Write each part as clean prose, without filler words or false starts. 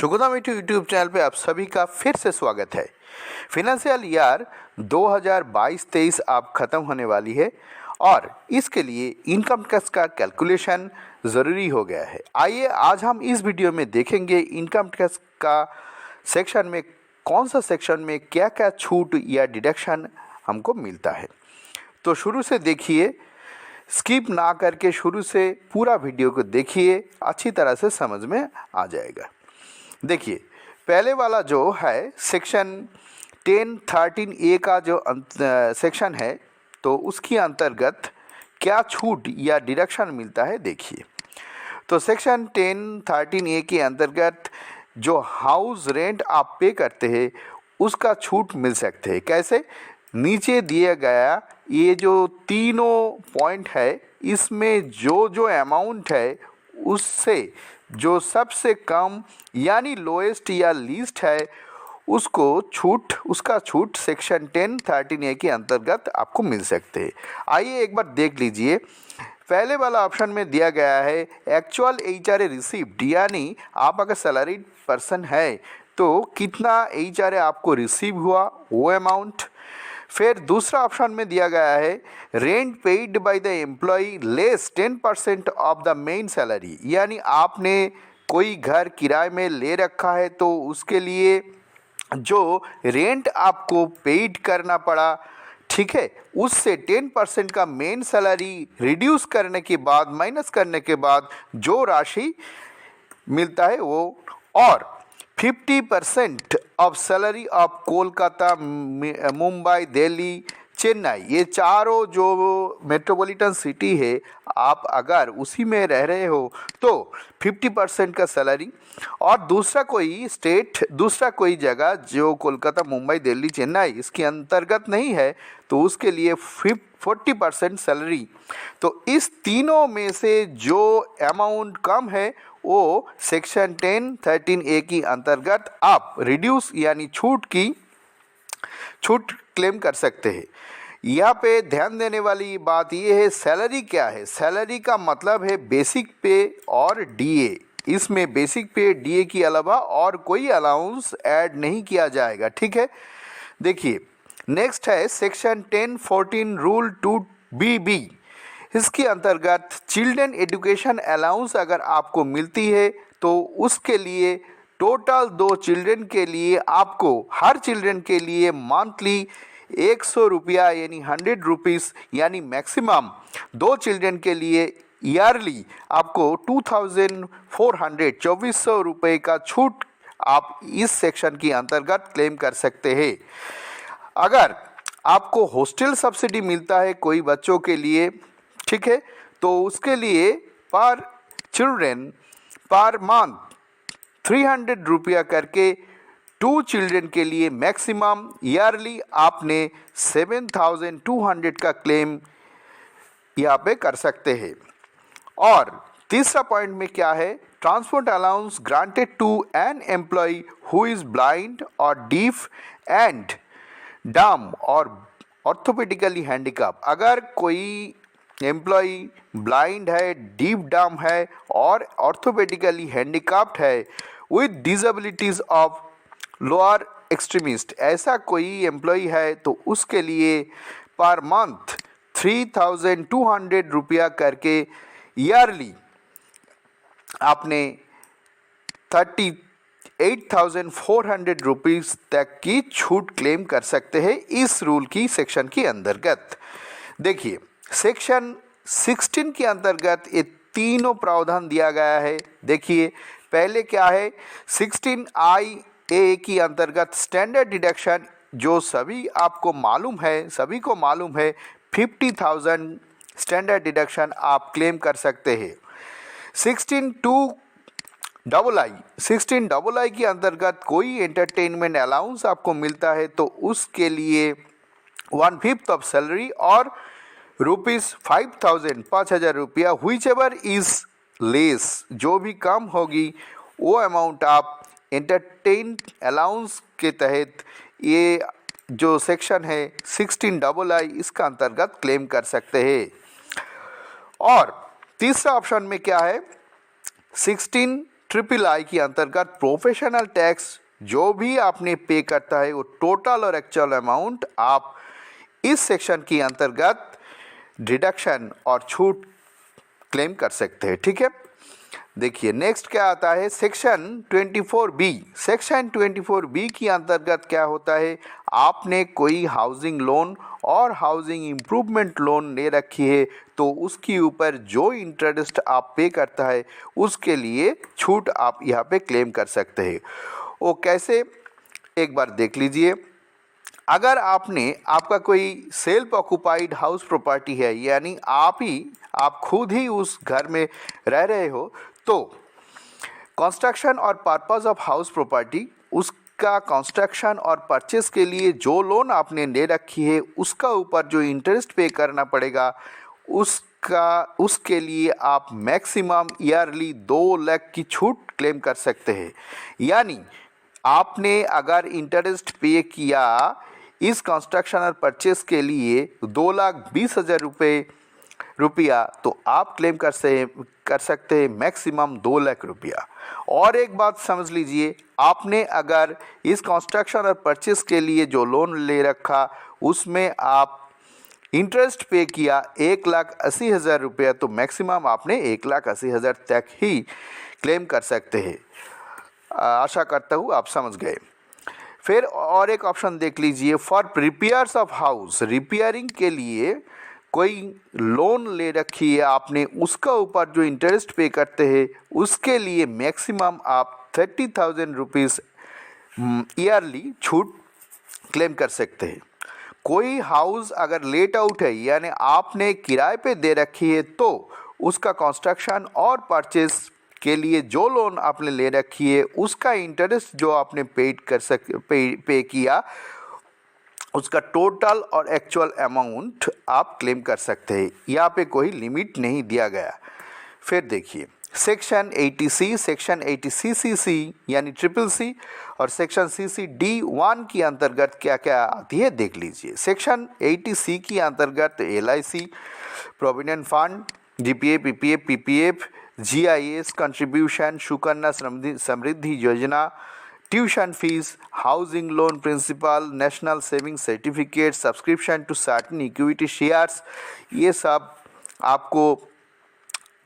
शुगोदाम YouTube channel पे आप सभी का फिर से स्वागत है। फिनेंशियल ईयर 2022-23 आप ख़त्म होने वाली है और इसके लिए इनकम टैक्स का कैलकुलेशन ज़रूरी हो गया है। आइए आज हम इस वीडियो में देखेंगे इनकम टैक्स का सेक्शन में कौन सा सेक्शन में क्या क्या छूट या डिडक्शन हमको मिलता है। तो शुरू से देखिए, स्किप ना करके शुरू से पूरा वीडियो को देखिए, अच्छी तरह से समझ में आ जाएगा। देखिए, पहले वाला जो है सेक्शन 10(13)(a) का जो सेक्शन है, तो उसके अंतर्गत क्या छूट या डिडक्शन मिलता है देखिए। तो सेक्शन 10(13)(a) के अंतर्गत जो हाउस रेंट आप पे करते हैं उसका छूट मिल सकते हैं। कैसे? नीचे दिया गया ये जो तीनों पॉइंट है, इसमें जो अमाउंट है उससे जो सबसे कम यानी लोएस्ट या लीस्ट है उसका छूट सेक्शन 10(13)(a) के अंतर्गत आपको मिल सकते हैं। आइए एक बार देख लीजिए। पहले वाला ऑप्शन में दिया गया है एक्चुअल HRA रिसीव्ड, यानी आप अगर सैलरीड पर्सन है तो कितना HRA आपको रिसीव हुआ वो अमाउंट। फिर दूसरा ऑप्शन में दिया गया है rent paid by the employee less 10% of the main salary, यानी आपने कोई घर किराए में ले रखा है तो उसके लिए जो रेंट आपको पेड करना पड़ा, ठीक है, उससे 10% का मेन सैलरी रिड्यूस करने के बाद, माइनस करने के बाद जो राशि मिलता है वो, और 50% of salary of Kolkata, Mumbai, Delhi, Chennai, ये चारों जो मेट्रोपॉलिटन सिटी है, आप अगर उसी में रह रहे हो तो 50% का सैलरी, और दूसरा कोई स्टेट, दूसरा कोई जगह जो कोलकाता, मुंबई, दिल्ली, चेन्नई इसके अंतर्गत नहीं है तो उसके लिए 40% सैलरी। तो इस तीनों में से जो अमाउंट कम है वो सेक्शन 10(13)(a) की अंतर्गत आप रिड्यूस यानी छूट क्लेम कर सकते हैं। यहाँ पे ध्यान देने वाली बात ये है, सैलरी क्या है? सैलरी का मतलब है बेसिक पे और DA। इसमें बेसिक पे, DA के अलावा और कोई अलाउंस ऐड नहीं किया जाएगा, ठीक है। देखिए, नेक्स्ट है सेक्शन 10(14) रूल 2BB। इसके अंतर्गत चिल्ड्रन एजुकेशन अलाउंस अगर आपको मिलती है तो उसके लिए टोटल 2 चिल्ड्रन के लिए आपको हर चिल्ड्रन के लिए मंथली 100 रुपया यानी 100 रुपीज़, यानी मैक्सिमम 2 चिल्ड्रन के लिए ईयरली आपको 2400 रुपये का छूट आप इस सेक्शन के अंतर्गत क्लेम कर सकते हैं। अगर आपको हॉस्टल सब्सिडी मिलता है कोई बच्चों के लिए, ठीक है, तो उसके लिए पर चिल्ड्रन पर मंथ 300 रुपया करके 2 चिल्ड्रन के लिए मैक्सिमम ईयरली आपने 7200 का क्लेम यहाँ पे कर सकते हैं। और तीसरा पॉइंट में क्या है, transport allowance granted to an employee who is blind और डीफ एंड डम और ऑर्थोपेडिकली हैंडीकैप। अगर कोई एम्प्लॉय ब्लाइंड है, डीफ डम है और ऑर्थोपेडिकली हैंडीकैप्ड है with disabilities of lower extremist, ऐसा कोई एम्प्लॉय है तो उसके लिए पर मंथ 3200 रुपया करके ईयरली आपने 38,400 रुपीज़ तक की छूट क्लेम कर सकते हैं इस रूल की सेक्शन के अंतर्गत। देखिए, सेक्शन 16 के अंतर्गत ये तीनों प्रावधान दिया गया है। देखिए, पहले क्या है, 16(I)(a) की अंतर्गत स्टैंडर्ड डिडक्शन जो सभी को मालूम है 50,000 स्टैंडर्ड डिडक्शन आप क्लेम कर सकते हैं। 16(II) के अंतर्गत कोई एंटरटेनमेंट अलाउंस आपको मिलता है तो उसके लिए 1/5 ऑफ सैलरी और ₹5,000 रुपया व्हिच एवर इज लेस, जो भी कम होगी वो अमाउंट आप एंटरटेन अलाउंस के तहत ये जो सेक्शन है 16(II) इसका अंतर्गत क्लेम कर सकते हैं। और तीसरा ऑप्शन में क्या है, 16 ट्रिपल आई के अंतर्गत प्रोफेशनल टैक्स जो भी आपने पे करता है वो टोटल और एक्चुअल अमाउंट आप इस सेक्शन के अंतर्गत डिडक्शन और छूट क्लेम कर सकते हैं। ठीक है, देखिए नेक्स्ट क्या आता है, सेक्शन 24B। सेक्शन 24B के अंतर्गत क्या होता है, आपने कोई हाउसिंग लोन और हाउसिंग इम्प्रूवमेंट लोन ले रखी है तो उसके ऊपर जो इंटरेस्ट आप पे करता है उसके लिए छूट आप यहाँ पे क्लेम कर सकते हैं। वो कैसे, एक बार देख लीजिए। अगर आपका कोई सेल्फ ऑक्युपाइड हाउस प्रॉपर्टी है, यानी आप खुद ही उस घर में रह रहे हो, तो कंस्ट्रक्शन और पर्पस ऑफ हाउस प्रॉपर्टी, उसका कंस्ट्रक्शन और परचेस के लिए जो लोन आपने ले रखी है उसका ऊपर जो इंटरेस्ट पे करना पड़ेगा उसके लिए आप मैक्सिमम ईयरली 2 लाख की छूट क्लेम कर सकते हैं। यानी आपने अगर इंटरेस्ट पे किया इस कंस्ट्रक्शन और परचेस के लिए 2,20,000 रुपया, तो आप क्लेम कर सकते हैं मैक्सिमम 2 लाख रुपया। और एक बात समझ लीजिए, आपने अगर इस कंस्ट्रक्शन और परचेस के लिए जो लोन ले रखा उसमें आप इंटरेस्ट पे किया 1,80,000 रुपया, तो मैक्सिमम आपने 1,80,000 तक ही क्लेम कर सकते हैं। आशा करता हूँ आप समझ गए। फिर और एक ऑप्शन देख लीजिए, for repairs of house, repairing के लिए कोई लोन ले रखी है आपने, उसका ऊपर जो इंटरेस्ट पे करते हैं उसके लिए मैक्सिमम आप 30,000 रुपीज़ ईयरली छूट क्लेम कर सकते हैं। कोई हाउस अगर लेट आउट है, यानी आपने किराए पे दे रखी है, तो उसका कंस्ट्रक्शन और परचेस के लिए जो लोन आपने ले रखी है उसका इंटरेस्ट जो आपने पे किया उसका टोटल और एक्चुअल अमाउंट आप क्लेम कर सकते हैं। यहाँ पे कोई लिमिट नहीं दिया गया। फिर देखिए सेक्शन 80C, सेक्शन 80CCC यानी CCC और सेक्शन CCD1 के अंतर्गत क्या क्या आती है देख लीजिए। सेक्शन 80C के अंतर्गत LIC, provident fund, GPA, PPF, PPF, GIS contribution, Sukanya Samriddhi Yojana, tuition fees, housing loan principal, national saving certificate, subscription to certain equity shares, ये सब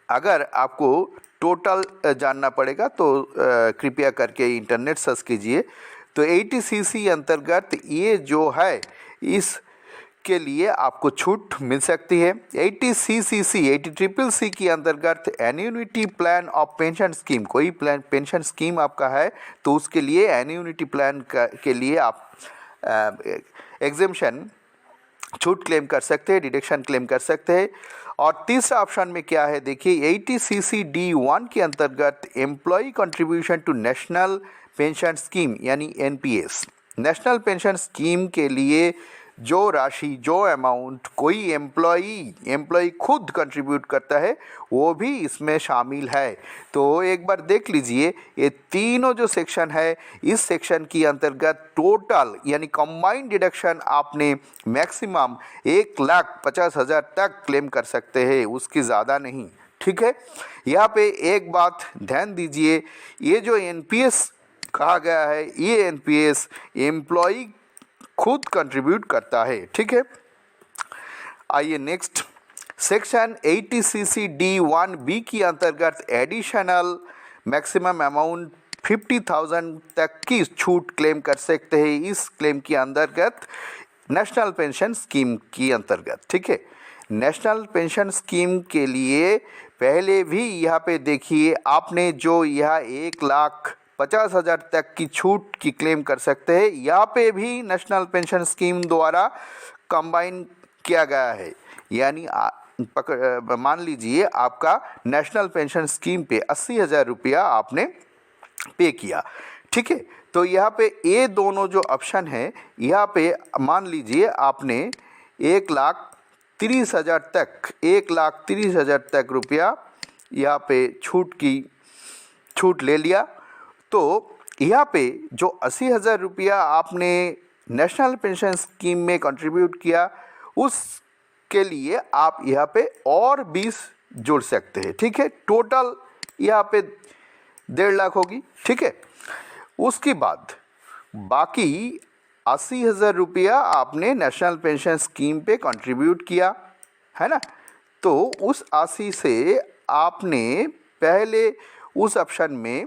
अगर आपको टोटल जानना पड़ेगा तो कृपया करके इंटरनेट सर्च कीजिए। तो 80CC अंतर्गत ये जो है इसके लिए आपको छूट मिल सकती है। 80CCC के अंतर्गत एन्युनिटी प्लान ऑफ पेंशन स्कीम, कोई पेंशन स्कीम आपका है तो उसके लिए एन्युनिटी प्लान के लिए आप एग्जेम्पशन छूट क्लेम कर सकते हैं, डिडक्शन क्लेम कर सकते हैं। और तीसरा ऑप्शन में क्या है देखिए, 80CCD1 के अंतर्गत employee contribution to national pension scheme यानी NPS, नेशनल पेंशन स्कीम के लिए जो राशि, जो अमाउंट कोई एम्प्लॉई खुद कंट्रीब्यूट करता है वो भी इसमें शामिल है। तो एक बार देख लीजिए, ये तीनों जो सेक्शन है इस सेक्शन के अंतर्गत टोटल यानी कंबाइंड डिडक्शन आपने मैक्सिमम 1,50,000 तक क्लेम कर सकते हैं, उसकी ज़्यादा नहीं। ठीक है, यहाँ पे एक बात ध्यान दीजिए, ये जो NPS कहा गया है, ये NPS एम्प्लॉई खुद कंट्रीब्यूट करता है। ठीक है, आइए नेक्स्ट सेक्शन 80CCD1B के अंतर्गत एडिशनल मैक्सिमम अमाउंट 50,000 तक की छूट क्लेम कर सकते हैं इस क्लेम के अंतर्गत नेशनल पेंशन स्कीम के अंतर्गत। ठीक है, नेशनल पेंशन स्कीम के लिए पहले भी यहाँ पे देखिए आपने जो यह 1,50,000 तक की छूट की क्लेम कर सकते हैं, यहाँ पे भी नेशनल पेंशन स्कीम द्वारा कंबाइन किया गया है। यानी मान लीजिए आपका नेशनल पेंशन स्कीम पे 80,000 रुपया आपने पे किया। ठीक है, तो यहाँ पे ये दोनों जो ऑप्शन है, यहाँ पे मान लीजिए आपने 1,30,000 तक रुपया यहाँ पे छूट ले लिया। तो यहाँ पे जो 80,000 रुपया आपने नेशनल पेंशन स्कीम में कंट्रीब्यूट किया उसके लिए आप यहाँ पे और 20 जोड़ सकते हैं। ठीक है, टोटल यहाँ पे 1.5 लाख होगी, ठीक है। उसके बाद बाकी 80,000 रुपया आपने नेशनल पेंशन स्कीम पे कंट्रीब्यूट किया है ना, तो उस 80 से आपने पहले उस ऑप्शन में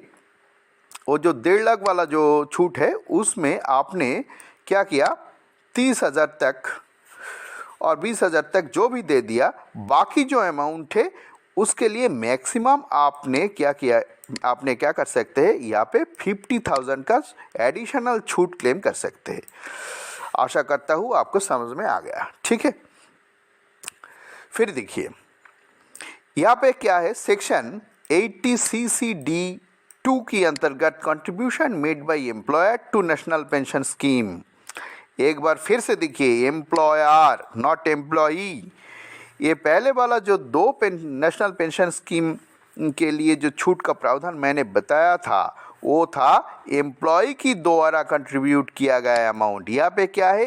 वो जो 1.5 लाख वाला जो छूट है उसमें आपने क्या किया, 30,000 तक और 20,000 तक जो भी दे दिया। बाकी जो अमाउंट है उसके लिए मैक्सिमम आपने क्या किया, आपने क्या कर सकते हैं, यहाँ पे 50,000 का एडिशनल छूट क्लेम कर सकते हैं। आशा करता हूँ आपको समझ में आ गया, ठीक है। फिर देखिए यहाँ पे क्या है, सेक्शन 80 CCD2 के अंतर्गत contribution made by employer to national pension scheme. एक बार फिर से देखिए, एम्प्लॉयर नॉट एम्प्लॉई। ये पहले वाला जो नेशनल पेंशन स्कीम के लिए जो छूट का प्रावधान मैंने बताया था वो था एम्प्लॉय की द्वारा कंट्रीब्यूट किया गया अमाउंट। यहाँ पे क्या है,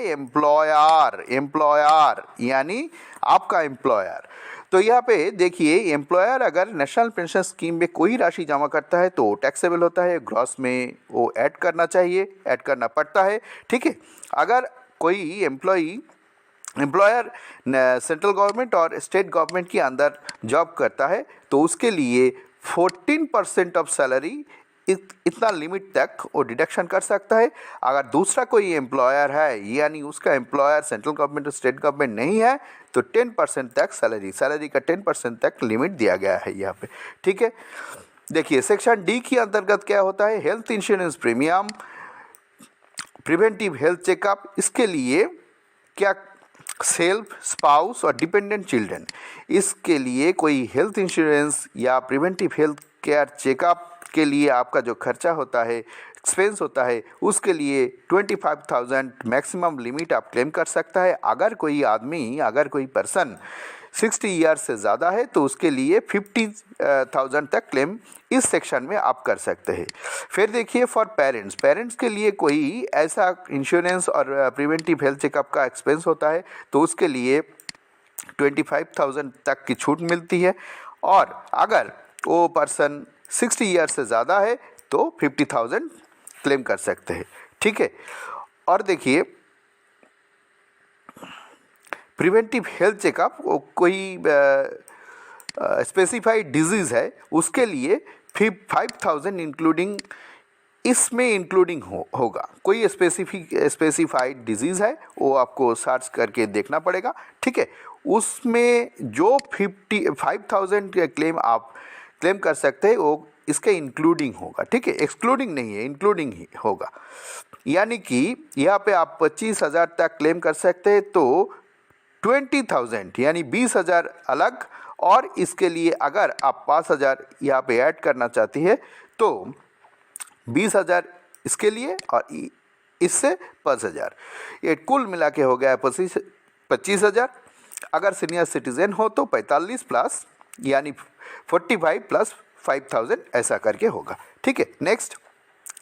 एम्प्लॉयर यानी आपका एम्प्लॉयर। तो यहाँ पे देखिए, एम्प्लॉयर अगर नेशनल पेंशन स्कीम में कोई राशि जमा करता है तो टैक्सेबल होता है, ग्रॉस में वो ऐड करना चाहिए, ऐड करना पड़ता है, ठीक है। अगर कोई एम्प्लॉयर सेंट्रल गवर्नमेंट और स्टेट गवर्नमेंट के अंदर जॉब करता है तो उसके लिए 14% ऑफ सैलरी इतना लिमिट तक वो डिडक्शन कर सकता है। अगर दूसरा कोई एम्प्लॉयर है यानी उसका एम्प्लॉयर सेंट्रल गवर्नमेंट और स्टेट गवर्नमेंट नहीं है तो 10% तक सैलरी का 10% तक लिमिट दिया गया है यहाँ पे, ठीक है। देखिए सेक्शन डी के अंतर्गत क्या होता है, health insurance premium, preventive health checkup. इसके लिए क्या, सेल्फ, स्पाउस और डिपेंडेंट चिल्ड्रन, इसके लिए कोई हेल्थ इंश्योरेंस या प्रिवेंटिव हेल्थ केयर चेकअप के लिए आपका जो खर्चा होता है, एक्सपेंस होता है, उसके लिए 25,000 मैक्सिमम लिमिट आप क्लेम कर सकता है। अगर कोई पर्सन 60 ईयर से ज़्यादा है तो उसके लिए 50,000 तक क्लेम इस सेक्शन में आप कर सकते हैं। फिर देखिए फॉर पेरेंट्स के लिए कोई ऐसा इंश्योरेंस और प्रिवेंटिव हेल्थ चेकअप का एक्सपेंस होता है तो उसके लिए 25,000 तक की छूट मिलती है। और अगर वो पर्सन 60 ईयर से ज़्यादा है तो 50,000 क्लेम कर सकते हैं, ठीक है। और देखिए प्रिवेंटिव हेल्थ चेकअप, वो कोई स्पेसिफाइड डिजीज़ है उसके लिए 5,000 इंक्लूडिंग, इसमें इंक्लूडिंग होगा। कोई स्पेसिफाइड डिजीज़ है वो आपको सर्च करके देखना पड़ेगा, ठीक है। उसमें जो 55,000 क्लेम आप क्लेम कर सकते हैं वो इसके इंक्लूडिंग होगा, ठीक है। एक्सक्लूडिंग नहीं है, इंक्लूडिंग ही होगा। यानी कि यहाँ पे आप 25,000 तक क्लेम कर सकते हैं तो 20,000 यानी 20,000 अलग, और इसके लिए अगर आप 5,000 यहाँ पे ऐड करना चाहती है तो 20,000 इसके लिए और इससे 5,000, ये कुल मिला के हो गया 25,000। अगर सीनियर सिटीजन हो तो 45 प्लस यानी 45 प्लस 5,000 ऐसा करके होगा, ठीक है। नेक्स्ट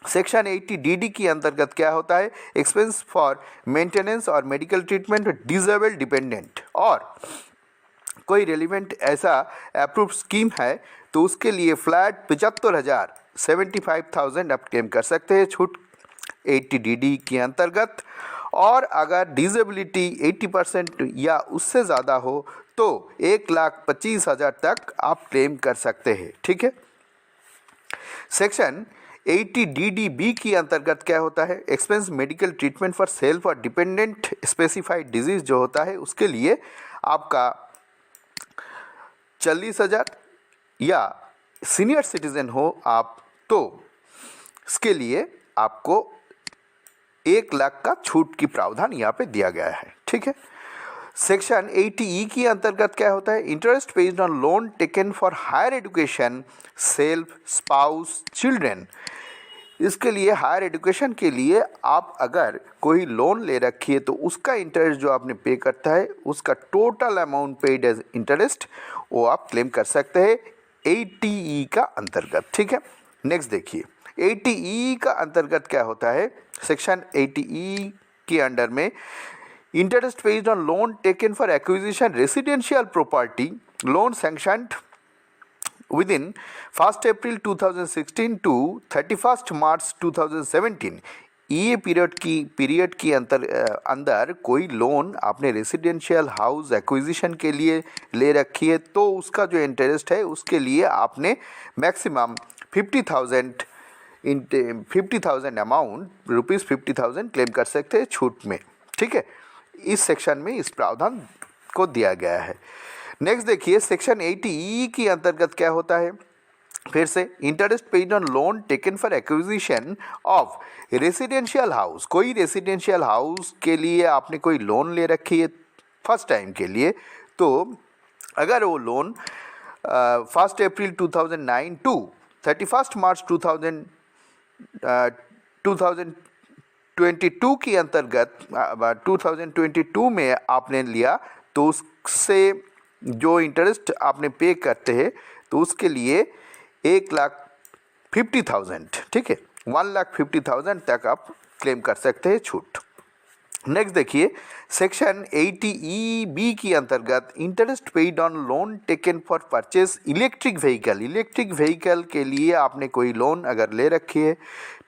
सेक्शन 80 DD के अंतर्गत क्या होता है, एक्सपेंस फॉर मेंटेनेंस और मेडिकल ट्रीटमेंट डिसेबल्ड डिपेंडेंट, और कोई रेलिवेंट ऐसा अप्रूव स्कीम है तो उसके लिए फ्लैट 75,000 75,000 आप क्लेम कर सकते हैं छूट 80 DD के अंतर्गत। और अगर डिसेबिलिटी 80% या उससे ज़्यादा हो तो 1,25,000 तक आप क्लेम कर सकते हैं, ठीक है। सेक्शन 80 DDB के अंतर्गत क्या होता है, expense medical treatment for self और डिपेंडेंट स्पेसिफाइड डिजीज़ जो होता है उसके लिए आपका 40,000, या सीनियर सिटीज़न हो आप तो इसके लिए आपको 1,00,000 का छूट की प्रावधान यहाँ पे दिया गया है, ठीक है। सेक्शन 80E के अंतर्गत क्या होता है, interest paid on loan taken for higher education, self, spouse, children. इसके लिए हायर एजुकेशन के लिए आप अगर कोई लोन ले रखी है तो उसका इंटरेस्ट जो आपने पे करता है उसका total amount paid as interest वो आप क्लेम कर सकते हैं 80E का अंतर्गत, ठीक है। नेक्स्ट देखिए 80E का अंतर्गत क्या होता है, सेक्शन 80E के अंडर में interest paid on loan taken for acquisition residential property, loan sanctioned within 1st April 2016 to 31st March 2017 ये पीरियड की अंदर कोई लोन आपने रेसिडेंशियल हाउस एक्विजिशन के लिए ले रखी है तो उसका जो इंटरेस्ट है उसके लिए आपने मैक्सिमम 50,000 अमाउंट ₹50,000 क्लेम कर सकते हैं छूट में। ठीक है, इस सेक्शन में इस प्रावधान को दिया गया है। नेक्स्ट देखिए सेक्शन 80E की अंतर्गत क्या होता है। फिर से interest paid on loan taken for acquisition of residential house, कोई रेसिडेंशियल हाउस के लिए आपने कोई लोन ले रखी है फर्स्ट टाइम के लिए, तो अगर वो लोन 1 अप्रैल 2009 टू 31 मार्च 2022 की अंतर्गत 2022 में आपने लिया तो उससे जो इंटरेस्ट आपने पे करते हैं तो उसके लिए 1,50,000, ठीक है, 1,50,000 तक आप क्लेम कर सकते हैं छूट। नेक्स्ट देखिए सेक्शन 80EB की अंतर्गत interest paid on loan taken for purchase electric vehicle के लिए आपने कोई लोन अगर ले रखी है,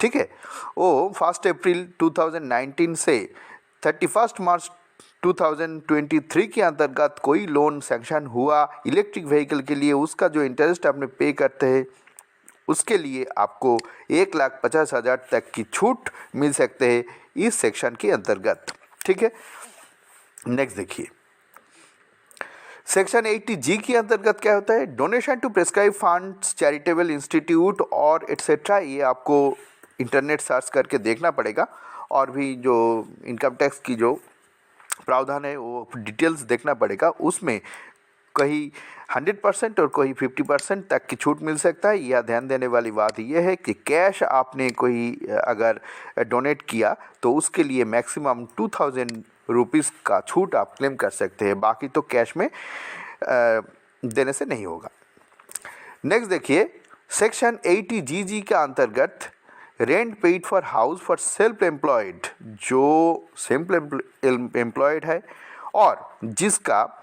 ठीक है, वो 1 अप्रैल 2019 से 31 मार्च 2023 के अंतर्गत कोई लोन सैंक्शन हुआ इलेक्ट्रिक व्हीकल के लिए, उसका जो इंटरेस्ट आपने पे करते हैं उसके लिए आपको 1,50,000 तक की छूट मिल सकते हैं इस सेक्शन के अंतर्गत। ठीक है, नेक्स्ट देखिए सेक्शन 80G के अंतर्गत क्या होता है। Donation to prescribed funds, charitable institute और एट्सेट्रा, ये आपको इंटरनेट सर्च करके देखना पड़ेगा और भी जो इनकम टैक्स की जो प्रावधान है वो डिटेल्स देखना पड़ेगा। उसमें कहीं 100% और कोई 50% तक की छूट मिल सकता है। यह ध्यान देने वाली बात यह है कि कैश आपने कोई अगर डोनेट किया तो उसके लिए मैक्सिमम 2,000 रुपीज़ का छूट आप क्लेम कर सकते हैं, बाकी तो कैश में देने से नहीं होगा। नेक्स्ट देखिए सेक्शन 80GG का अंतर्गत rent paid for house for self employed, जो सेल्फ एम्प्लॉयड है और जिसका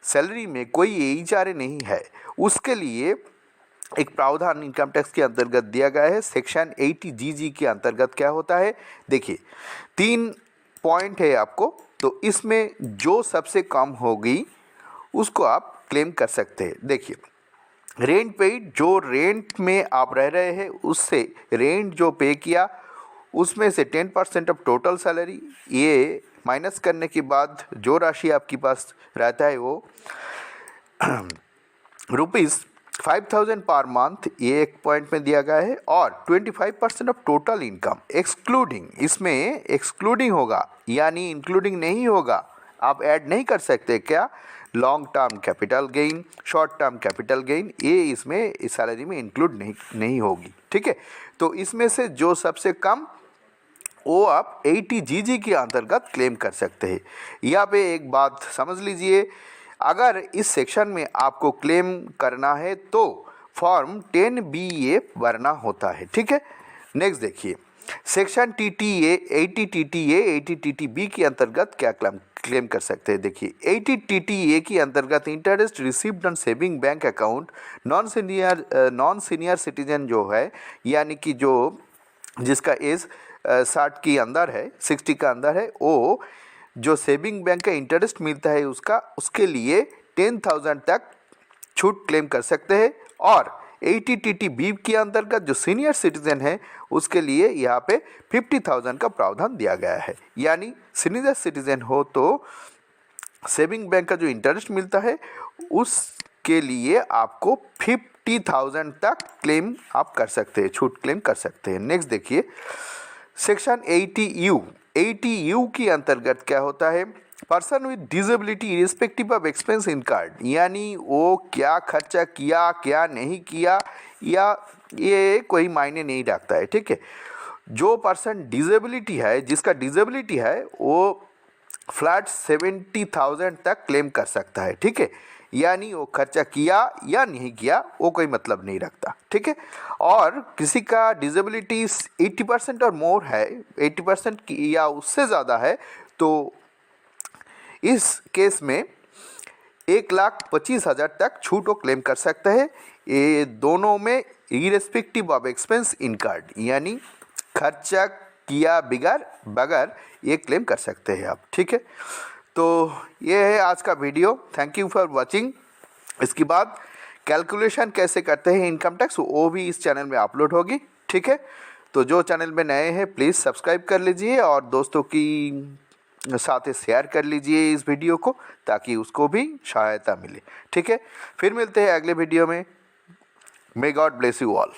सैलरी में कोई HRA नहीं है, उसके लिए एक प्रावधान इनकम टैक्स के अंतर्गत दिया गया है। सेक्शन 80GG के अंतर्गत क्या होता है, देखिए 3 पॉइंट है आपको, तो इसमें जो सबसे कम होगी उसको आप क्लेम कर सकते हैं। देखिए रेंट पेड, जो रेंट में आप रह रहे हैं उससे रेंट जो पे किया उसमें से 10% ऑफ टोटल सैलरी, ये माइनस करने के बाद जो राशि आपके पास रहता है वो ₹5,000 पर मंथ, ये एक पॉइंट में दिया गया है। और 25% ऑफ टोटल इनकम एक्सक्लूडिंग, इसमें एक्सक्लूडिंग होगा यानी इंक्लूडिंग नहीं होगा, आप ऐड नहीं कर सकते क्या, long term capital gain, short term capital gain, ये इसमें इस सैलरी में इंक्लूड नहीं होगी। ठीक है, तो इसमें से जो सबसे कम वो आप 80GG के अंतर्गत क्लेम कर सकते हैं। यहाँ पे एक बात समझ लीजिए, अगर इस सेक्शन में आपको क्लेम करना है तो फॉर्म 10BA भरना होता है। ठीक है, नेक्स्ट देखिए सेक्शन TTA 80TTA के अंतर्गत क्या क्लेम कर सकते हैं। देखिए 80TTA के अंतर्गत interest received on saving bank account non senior citizen जो है, यानी कि जो जिसका एज 60 के अंदर है, 60 का अंदर है, वो जो सेविंग बैंक का इंटरेस्ट मिलता है उसके लिए 10,000 तक छूट क्लेम कर सकते हैं। और 80TTB के अंतर्गत जो सीनियर सिटीजन है उसके लिए यहाँ पे 50,000 का प्रावधान दिया गया है, यानी सीनियर सिटीजन हो तो सेविंग बैंक का जो इंटरेस्ट मिलता है उसके लिए आपको 50,000 तक क्लेम आप कर सकते हैं, छूट क्लेम कर सकते हैं। नेक्स्ट देखिए सेक्शन 80U के अंतर्गत क्या होता है। Person with disability irrespective of expense incurred, यानी वो क्या खर्चा किया क्या नहीं किया या ये कोई मायने नहीं रखता है। ठीक है, जो पर्सन डिसेबिलिटी है, जिसका डिसेबिलिटी है, वो फ्लैट 70,000 तक क्लेम कर सकता है। ठीक है, यानी वो खर्चा किया या नहीं किया वो कोई मतलब नहीं रखता। ठीक है, और किसी का डिसेबिलिटी 80% और मोर है, 80% या उससे ज़्यादा है, तो इस केस में 1,25,000 तक छूट वो क्लेम कर सकते हैं। ये दोनों में इरेस्पेक्टिव ऑफ एक्सपेंस इनकर्ड, यानी खर्चा किया बगैर ये क्लेम कर सकते हैं आप। ठीक है, तो ये है आज का video. Thank you for watching. इसके बाद कैलकुलेशन कैसे करते हैं इनकम टैक्स, वो भी इस चैनल में अपलोड होगी। ठीक है, तो जो चैनल में नए हैं प्लीज़ सब्सक्राइब कर लीजिए और दोस्तों की साथ शेयर कर लीजिए इस वीडियो को, ताकि उसको भी सहायता मिले। ठीक है, फिर मिलते हैं अगले वीडियो में। May God bless you all.